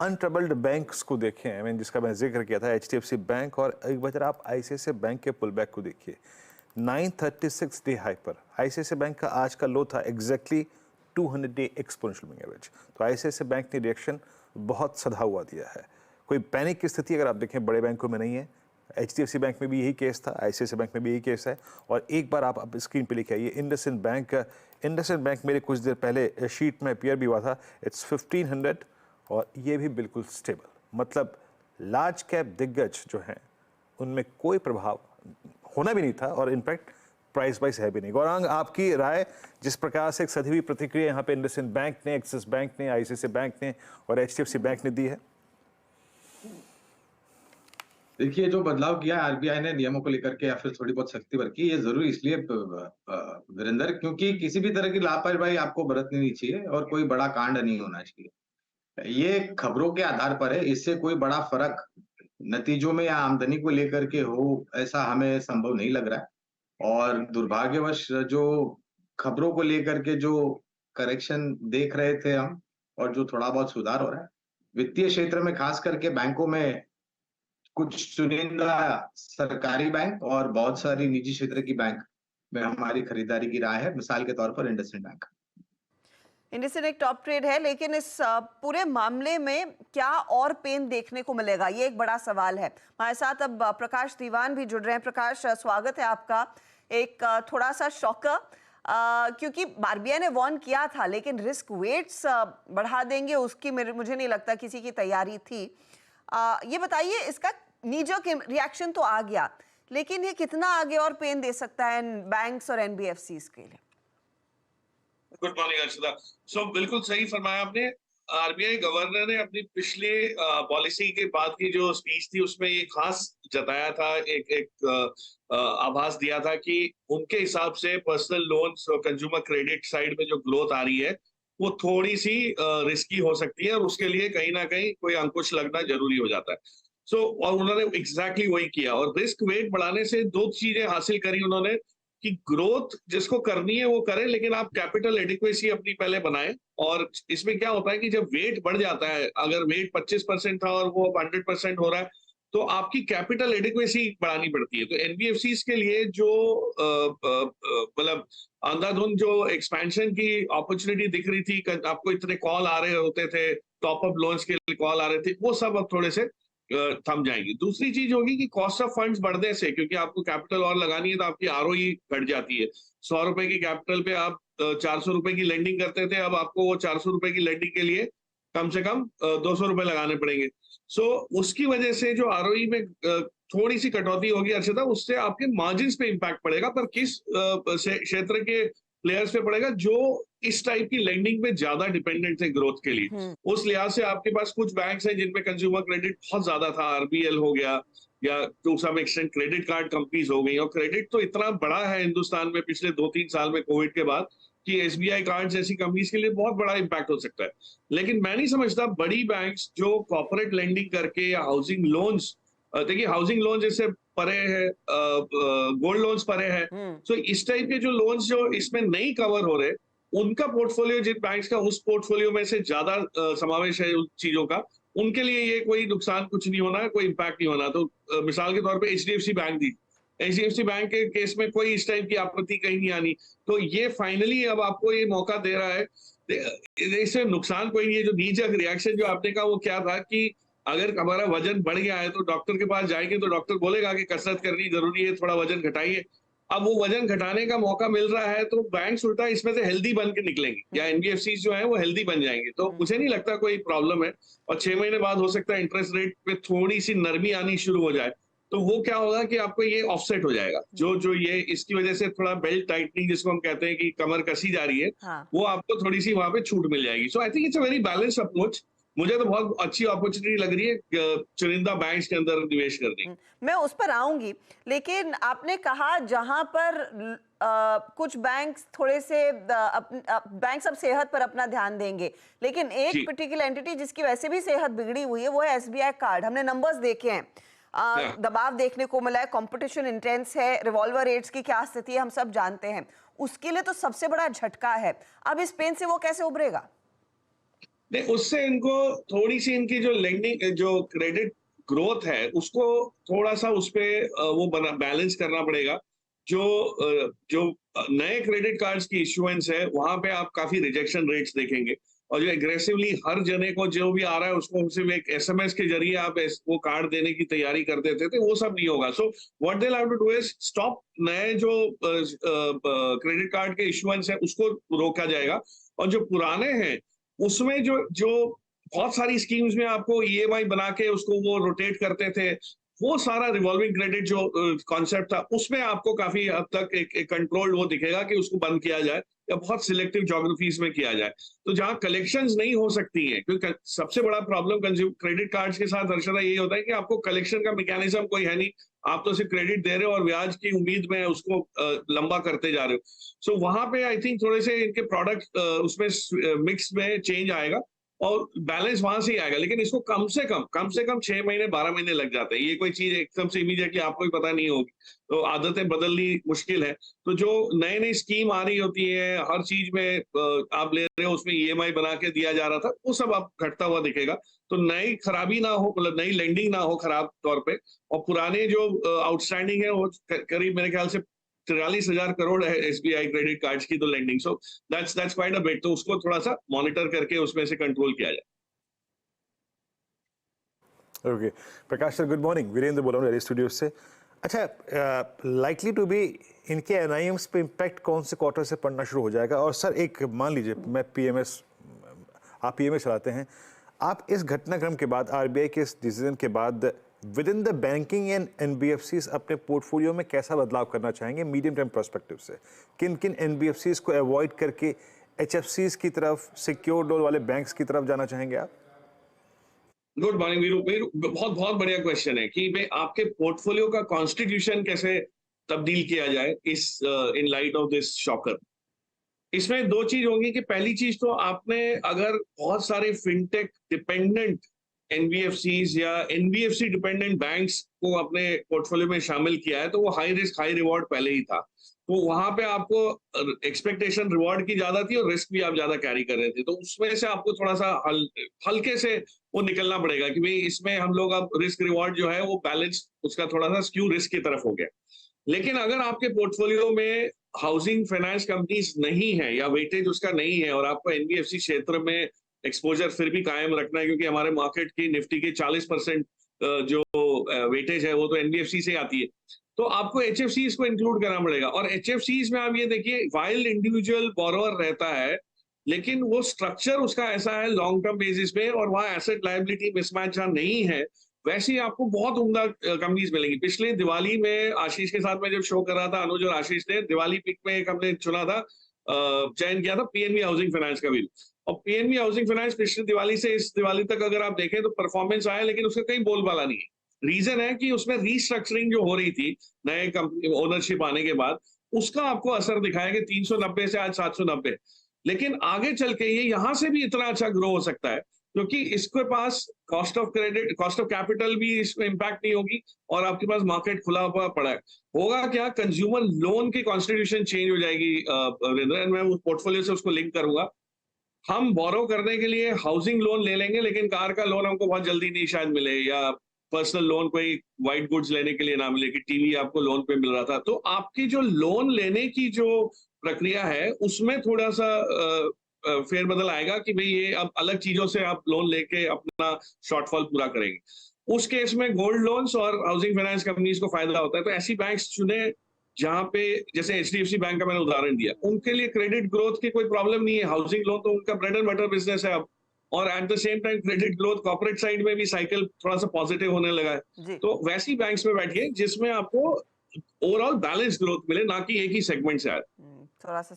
Untroubled banks को देखें, I mean जिसका मैं जिक्र किया था, एचडीएफसी बैंक, और एक बार आप आईसीआईसीआई बैंक के पुल बैक को देखिए, 936 डे हाई पर आईसीआईसीआई बैंक का आज का लो था exactly 200 day exponential moving average. तो आईसीआईसीआई बैंक ने रिएक्शन बहुत सधा हुआ दिया है। कोई पैनिक की स्थिति अगर आप देखें बड़े बैंकों में नहीं है। एचडीएफसी बैंक में भी यही केस था, आईसीआईसीआई बैंक में भी यही केस है। और एक बार आप स्क्रीन पे लेके आइए इंडसइंड बैंक मेरे कुछ देर पहले शीट में अपीयर भी हुआ था, इट्स 1500 और ये भी बिल्कुल स्टेबल। मतलब लार्ज कैप दिग्गज जो हैं उनमें कोई प्रभाव होना भी नहीं था और इनफैक्ट प्राइस वाइज है भी नहीं। गौरांग, आपकी राय, जिस प्रकार से एक सधी हुई प्रतिक्रिया यहाँ पे इंडसइंड बैंक ने, एक्सिस बैंक ने, आईसीआईसीआई बैंक ने और एचडीएफसी बैंक ने दी है? देखिए, जो बदलाव किया आरबीआई ने नियमों को लेकर के या फिर थोड़ी बहुत सख्ती बरती, ये जरूरी इसलिए वीरेंद्र, क्योंकि किसी भी तरह की लापरवाही आपको बरतनी नहीं चाहिए और कोई बड़ा कांड नहीं होना चाहिए। ये खबरों के आधार पर है, इससे कोई बड़ा फर्क नतीजों में या आमदनी को लेकर के हो, ऐसा हमें संभव नहीं लग रहा है। और दुर्भाग्यवश जो खबरों को लेकर के जो करेक्शन देख रहे थे हम, और जो थोड़ा बहुत सुधार हो रहा है वित्तीय क्षेत्र में, खास करके बैंकों में, कुछ चुनिंदा सरकारी बैंक और बहुत सारी निजी क्षेत्र की बैंक में हमारी खरीदारी की राय है। मिसाल के तौर पर इंडसइंड बैंक। इंडसइंड एक टॉप ट्रेड है, लेकिन इस पूरे मामले में क्या और पेन देखने को मिलेगा, ये एक बड़ा सवाल है। हमारे साथ अब प्रकाश दीवान भी जुड़ रहे हैं। प्रकाश, स्वागत है आपका। एक थोड़ा सा शॉकर, क्योंकि आरबीआई ने वार्न किया था, लेकिन रिस्क वेट्स बढ़ा देंगे उसकी मुझे नहीं लगता किसी की तैयारी थी। ये बताइए, इसका नीजक रिएक्शन तो आ गया, लेकिन ये कितना आगे और पेन दे सकता है बैंक्स और एनबीएफसीज के लिए? Good morning Arshita. बिल्कुल सही फरमाया आपने। आरबीआई गवर्नर ने अपनी पिछले पॉलिसी के बाद की जो स्पीच थी उसमें ये खास जताया था, एक आभास दिया था कि उनके हिसाब से पर्सनल लोन्स और कंज्यूमर क्रेडिट साइड में जो ग्रोथ आ रही है वो थोड़ी सी रिस्की हो सकती है और उसके लिए कहीं ना कहीं कोई अंकुश लगना जरूरी हो जाता है। और उन्होंने एग्जैक्टली वही किया और रिस्क वेट बढ़ाने से दो चीजें हासिल करी उन्होंने कि ग्रोथ जिसको करनी है वो करें, लेकिन आप कैपिटल एडिक्वेसी अपनी पहले बनाएं। और इसमें क्या होता है कि जब वेट बढ़ जाता है, अगर वेट 25% था और वो अब 100% हो रहा है, तो आपकी कैपिटल एडिक्वेसी बढ़ानी पड़ती है। तो एनबीएफसी के लिए जो मतलब अंधाधुंध जो एक्सपेंशन की अपॉर्चुनिटी दिख रही थी, आपको इतने कॉल आ रहे होते थे, टॉप अप लोन्स के लिए कॉल आ रहे थे, वो सब अब थोड़े से थम जाएंगी। दूसरी चीज होगी कि कॉस्ट ऑफ फंड्स बढ़ने से, क्योंकि आपको कैपिटल और लगानी है तो आपकी आरओई घट जाती है। 100 रुपए की कैपिटल पे आप 400 रुपए की लेंडिंग करते थे, अब आपको वो 400 रुपए की लेंडिंग के लिए कम से कम 200 रुपए लगाने पड़ेंगे। उसकी वजह से जो आरओई में थोड़ी सी कटौती होगी अर्षिता, उससे आपके मार्जिन पे इंपैक्ट पड़ेगा। पर किस क्षेत्र के प्लेयर्स पे पड़ेगा जो इस टाइप की लेंडिंग पे ज्यादा डिपेंडेंट थे ग्रोथ के लिए। उस लिहाज से आपके पास कुछ बैंक्स हैं जिनपे कंज्यूमर क्रेडिट बहुत ज्यादा था, आरबीएल हो गया या to some extent credit card companies हो गई। और क्रेडिट तो इतना बड़ा है हिंदुस्तान में पिछले 2-3 साल में कोविड के बाद कि एसबीआई कार्ड जैसी कंपनीज के लिए बहुत बड़ा इंपैक्ट हो सकता है। लेकिन मैं नहीं समझता बड़ी बैंक्स जो कॉर्पोरेट लेंडिंग करके या हाउसिंग लोन्स, देखिए हाउसिंग लोन जैसे परे है, गोल्ड लोन्स परे है, तो इस टाइप के जो लोन्स जो इसमें नहीं कवर हो रहे, उनका पोर्टफोलियो जिन बैंक्स का उस पोर्टफोलियो में से ज्यादा समावेश है उन चीजों का, उनके लिए ये कोई नुकसान कुछ नहीं होना है, कोई इंपैक्ट नहीं होना। तो मिसाल के तौर पे एचडीएफसी बैंक थी, एचडीएफसी बैंक के केस में कोई इस टाइप की आपत्ति कहीं नहीं आनी। तो ये फाइनली अब आपको ये मौका दे रहा है, इससे नुकसान कोई नहीं है। जो नीजक रिएक्शन जो आपने कहा वो क्या था कि अगर हमारा वजन बढ़ गया है तो डॉक्टर के पास जाएंगे तो डॉक्टर बोलेगा कि कसरत करनी जरूरी है, थोड़ा वजन घटाइए। अब वो वजन घटाने का मौका मिल रहा है तो बैंक उल्टा इसमें से हेल्दी बन के निकलेंगे या एनबीएफसी जो है वो हेल्दी बन जाएंगे। तो मुझे नहीं लगता कोई प्रॉब्लम है। और 6 महीने बाद हो सकता है इंटरेस्ट रेट पे थोड़ी सी नरमी आनी शुरू हो जाए, तो वो क्या होगा कि आपको ये ऑफसेट हो जाएगा। जो ये इसकी वजह से थोड़ा बेल्ट टाइटनिंग जिसको हम कहते हैं कि कमर कसी जा रही है, वो आपको थोड़ी सी वहां पे छूट मिल जाएगी। So I think it's a very balanced approach. मुझे तो बहुत अच्छी अपॉर्चुनिटी लग रही है चुनिंदा बैंक्स के अंदर निवेश करने की। मैं उस पर आऊंगी, लेकिन आपने कहा जहां पर कुछ बैंक्स थोड़े से बैंक्स अब सेहत पर अपना ध्यान देंगे, लेकिन एक पर्टिकुलर एंटिटी जिसकी वैसे भी सेहत बिगड़ी हुई है वो है एसबीआई कार्ड। हमने नंबर्स देखे हैं, दबाव देखने को मिला है, कंपटीशन इंटेंस है, रिवॉल्वर रेट्स की क्या स्थिति है हम सब जानते हैं। उसके लिए तो सबसे बड़ा झटका है। अब इस पेन से वो कैसे उभरेगा? नहीं, उससे इनको थोड़ी सी इनकी जो लेंडिंग जो क्रेडिट ग्रोथ है उसको थोड़ा सा उस पे वो बना बैलेंस करना पड़ेगा। जो नए क्रेडिट कार्ड्स की इश्यूएंस है वहां पे आप काफी रिजेक्शन रेट्स देखेंगे और जो एग्रेसिवली हर जने को जो भी आ रहा है उसको सिर्फ एक एसएमएस के जरिए आप वो कार्ड देने की तैयारी कर देते थे, वो सब नहीं होगा। So what they have to do is stop नए जो क्रेडिट कार्ड के इश्यूएंस है उसको रोका जाएगा और जो पुराने हैं उसमें जो जो बहुत सारी स्कीम्स में आपको ईएमआई बना के उसको वो रोटेट करते थे, वो सारा रिवॉल्विंग क्रेडिट जो कॉन्सेप्ट था उसमें आपको काफी हद तक एक कंट्रोल वो दिखेगा कि उसको बंद किया जाए या बहुत सिलेक्टिव ज्योग्राफीज में किया जाए। तो जहां कलेक्शंस नहीं हो सकती हैं, क्योंकि सबसे बड़ा प्रॉब्लम क्रेडिट कार्ड्स के साथ हर्षदा यही होता है कि आपको कलेक्शन का मैकेनिज्म कोई है नहीं, आप तो सिर्फ क्रेडिट दे रहे हो और ब्याज की उम्मीद में उसको लंबा करते जा रहे हो। सो वहां पे आई थिंक थोड़े से इनके प्रोडक्ट उसमें मिक्स में चेंज आएगा और बैलेंस वहां से ही आएगा, लेकिन इसको कम से कम 6 महीने 12 महीने लग जाते हैं। ये कोई चीज एकदम से इमीडिएटली आपको ही पता नहीं होगी, तो आदतें बदलनी मुश्किल है। तो जो नई नई स्कीम आ रही होती है, हर चीज में आप ले रहे हो उसमें ईएमआई बना के दिया जा रहा था, वो सब आप घटता हुआ दिखेगा। तो नई खराबी ना हो, मतलब नई लेंडिंग ना हो खराब तौर पे, और पुराने जो आउटस्टैंडिंग है वो करीब मेरे ख्याल से 43,000 करोड़ है एसबीआई क्रेडिट कार्ड्स की तो lending. So that's quite a bit, तो उसको थोड़ा सा मॉनिटर करके उसमें से कंट्रोल किया जाए। ओके प्रकाश सर, गुड मॉर्निंग। वीरेंद्र बोल रहा हूँ रेडी स्टूडियो से। अच्छा, लाइकली टू बी इनके एनआईएम्स पे इम्पैक्ट कौन से क्वार्टर से पड़ना शुरू हो जाएगा? और सर एक मान लीजिए मैं पीएमएस, आप पीएमएस चलाते हैं, आप इस घटनाक्रम के बाद, आरबीआई के इस डिसीजन के बाद with in the banking and NBFCs अपने पोर्टफोलियो में कैसा बदलाव करना चाहेंगे मीडियम टर्म पर्सपेक्टिव से? किन किन एनबीएफसीज को अवॉइड करके एचएफसीज की तरफ, सिक्योर लोन वाले बैंक्स की तरफ जाना चाहेंगे आप? Good morning Veeru. बहुत बहुत बढ़िया क्वेश्चन है कि भाई आपके पोर्टफोलियो का कॉन्स्टिट्यूशन कैसे तब्दील किया जाए इस in light of this shocker. इसमें दो चीज होंगी कि पहली चीज तो आपने अगर बहुत सारे फिनटेक डिपेंडेंट एनबीएफसीज या एनबीएफसी डिपेंडेंट बैंक्स को अपने पोर्टफोलियो में शामिल किया है तो वो हाई रिस्क हाई रिवॉर्ड पहले ही था, तो वहां पे आपको एक्सपेक्टेशन रिवॉर्ड की ज्यादा थी और रिस्क भी आप ज्यादा कैरी कर रहे थे, तो उसमें से आपको थोड़ा सा हल्के से वो निकलना पड़ेगा कि भाई इसमें हम लोग अब रिस्क रिवॉर्ड जो है वो बैलेंस उसका थोड़ा सा स्क्यू रिस्क की तरफ हो गया। लेकिन अगर आपके पोर्टफोलियो में हाउसिंग फाइनेंस कंपनीज नहीं है या वेटेज उसका नहीं है और आपको एनबीएफसी क्षेत्र में एक्सपोजर फिर भी कायम रखना है, क्योंकि हमारे मार्केट की निफ्टी के 40% जो वेटेज है वो तो एनबीएफसी से आती है, तो आपको एचएफसीज को इंक्लूड करना पड़ेगा। और एचएफसीज में आप ये देखिए, वाइल इंडिविजुअल बोरोवर रहता है लेकिन वो स्ट्रक्चर उसका ऐसा है लॉन्ग टर्म बेसिस पे और वहाँ एसेट लायबिलिटी मिसमैच जहाँ नहीं है, वैसे ही आपको बहुत उम्दा कंपनीज मिलेंगी। पिछले दिवाली में आशीष के साथ मैं जब शो कर रहा था, अनुज और आशीष ने, दिवाली पिक में एक हमने चुना था, चयन किया था पीएनबी हाउसिंग फाइनेंस का भी, और पीएनबी हाउसिंग फाइनेंस पिछली दिवाली से इस दिवाली तक अगर आप देखें तो परफॉर्मेंस आया, लेकिन उसका कहीं बोलबाला नहीं है। रीजन है कि उसमें रीस्ट्रक्चरिंग जो हो रही थी नए कंपनी ओनरशिप आने के बाद, उसका आपको असर दिखाया कि 390 से आज 790, लेकिन आगे चल के ये यहाँ से भी इतना अच्छा ग्रो हो सकता है क्योंकि इसके पास cost of credit, cost of capital भी इसमें इंपैक्ट नहीं होगी और आपके पास मार्केट खुला हुआ पड़ा है। होगा क्या, कंज्यूमर लोन की कॉन्स्टिट्यूशन चेंज हो जाएगी वीरेंद्र, मैं उस पोर्टफोलियो से उसको लिंक करूंगा। हम बोरो करने के लिए हाउसिंग लोन ले लेंगे लेकिन कार का लोन हमको बहुत जल्दी नहीं शायद मिले, या पर्सनल लोन कोई व्हाइट गुड्स लेने के लिए ना मिले कि टीवी आपको लोन पे मिल रहा था। तो आपकी जो लोन लेने की जो प्रक्रिया है उसमें थोड़ा सा फेरबदल आएगा कि भाई ये अब अलग चीजों से आप लोन लेके अपना शॉर्टफॉल पूरा करेंगे। उस केस में गोल्ड लोन्स और हाउसिंग फाइनेंस कंपनीज को फायदा होता है, तो ऐसी बैंक्स चुने जहां पे, जैसे एचडीएफसी बैंक का मैंने उदाहरण दिया, उनके लिए क्रेडिट ग्रोथ की कोई प्रॉब्लम नहीं है, हाउसिंग लोन तो उनका ब्रेड एंड बटर बिजनेस है अब, और at the same time credit growth corporate side में भी साइकिल थोड़ा सा पॉजिटिव होने लगा है। तो वैसी बैंक्स में बैठिए जिसमें आपको ओवरऑल बैलेंस ग्रोथ मिले, ना कि एक ही सेगमेंट से आए। थोड़ा सा